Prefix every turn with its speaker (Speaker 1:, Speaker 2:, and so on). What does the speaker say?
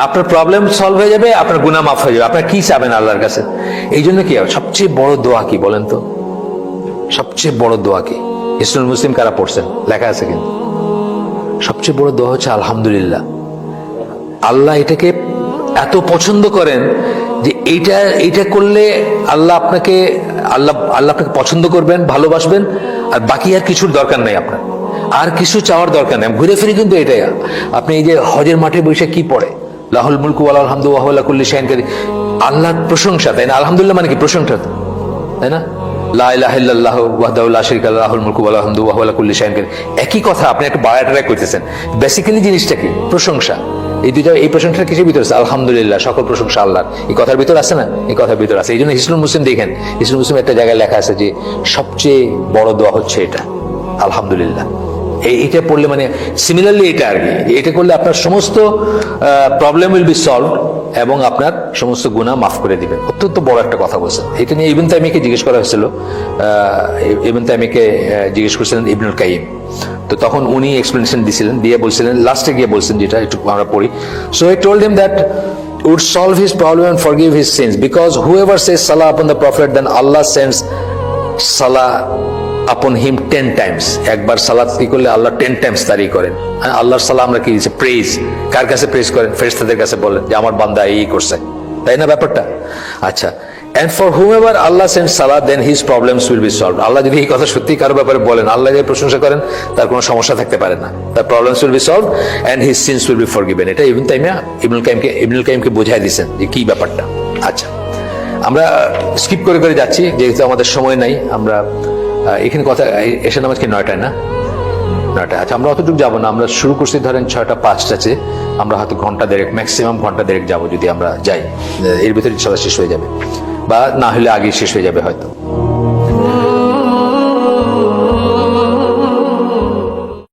Speaker 1: আপনার problem solve হয়ে যাবে, আপনার গুনাহ মাফ হয়ে যাবে। আপনার কি চাবেন আল্লাহর কাছে? এই জন্য কি সবচেয়ে বড় দোয়া কি বলেন তো? সবচেয়ে বড় দোয়া কি? ইসলাম মুসলিম কারা পড়ছেন? লেখা আছে কিন্তু সবচেয়ে বড় দোয়া হচ্ছে আলহামদুলিল্লাহ। আল্লাহ এটাকে এত পছন্দ করেন যে এইটা করলে আল্লাহ আপনাকে পছন্দ করবেন, ভালোবাসবেন, আর বাকি আর কিছুর দরকার নাই, আপনার আর কিছু চাওয়ার দরকার নেই। ঘুরে ফিরে কিন্তু এটাই। আপনি এই যে হজের মাঠে বসে কি পড়ে, লাহুল মুলকু ওয়াল হামদু ওয়া হুয়া আলা কুল্লি শাইইন কাদির, আল্লাহর প্রশংসা, তাই না? আলহামদুলিল্লাহ মানে কি? প্রশংসা, তাই না? লা ইলাহা ইল্লাল্লাহু ওয়াহদাহু লা শারীকা লাহু লাহুল মুলকু ওয়া লাহুল হামদু ওয়া হুয়া আলা কুল্লি শাইইন কাদির। একই কথা, আপনি একটু বাড়াটারা করতেছেন। বেসিক্যালি জিনিসটা কি? প্রশংসা। এই দুইটা, এই প্রশংসা কিসের ভিতরে আছে? আলহামদুলিল্লাহ, সকল প্রশংসা আল্লাহর। এই কথার ভিতর আছে না? এই কথার ভিতর আছে। এই জন্য হিসনুল মুসলিম দেখেন, হিসনুল মুসলিম একটা জায়গায় লেখা আছে যে সবচেয়ে বড় দোয়া হচ্ছে এটা, আলহামদুলিল্লাহ। এইটা পড়লে মানে সিমিলারলি এটা আর কি, এটা করলে আপনার সমস্ত প্রবলেম উইল বি সলভ এবং আপনার সমস্ত গুনাহ মাফ করে দিবেন। অত্যন্ত বড় একটা কথা বলছেন। এটা নিয়ে ইবনে তাইমিয়াকে জিজ্ঞেস করা হয়েছিল, ইবনে তাইমিয়াকে জিজ্ঞেস করেছিলেন ইবনুল কাইয়িম। তো তখন উনি এক্সপ্লেনেশন দিয়েছিলেন, দিয়ে বলছিলেন, লাস্টে গিয়ে বলছেন, যেটা একটু আমরা পড়ি। So he told him that would solve his problem and forgive his sins, because whoever says salah upon the prophet, then Allah sends salah upon him 10 times. একবার সালাত কি করলে আল্লাহ 10 টাইমস তারি করেন। আল্লাহর সালাহ আমরা কি দিচ্ছে? প্রেজ। কার কাছে প্রেজ করেন? ফেরেশতাদের কাছে বলেন যে আমার বান্দা এই করছে, তাই না ব্যাপারটা? আচ্ছা, and for whomever Allah sends salah, then his problems will be solved. আল্লাহ যদি এই কথা সত্যি কারো ব্যাপারে বলেন, আল্লাহ যদি প্রশংসা করেন, তার কোনো সমস্যা থাকতে পারে না, তার problems will be solved and his sins will be forgiven। এটা ইবনে তাইমিয়া ইবনুল কাইয়িমকে বোঝায় দিয়েছেন যে কি ব্যাপারটা। আচ্ছা, আমরা স্কিপ করে করে যাচ্ছি যেহেতু আমাদের সময় নাই। আমরা এখানে কথা এসে নামাজ কি 9টায় না? 9টায়। আচ্ছা, আমরা অতটুকু যাবো না। আমরা শুরু করছি ধরেন 6টা 5টাতে, আমরা হয়তো ঘন্টা দেড়েক, ম্যাক্সিমাম ঘন্টা দেড়েক যাবো যদি আমরা যাই। এর ভিতরে ইনশাআল্লাহ শেষ হয়ে যাবে, বা না হলে আগে শেষ হয়ে যাবে হয়তো।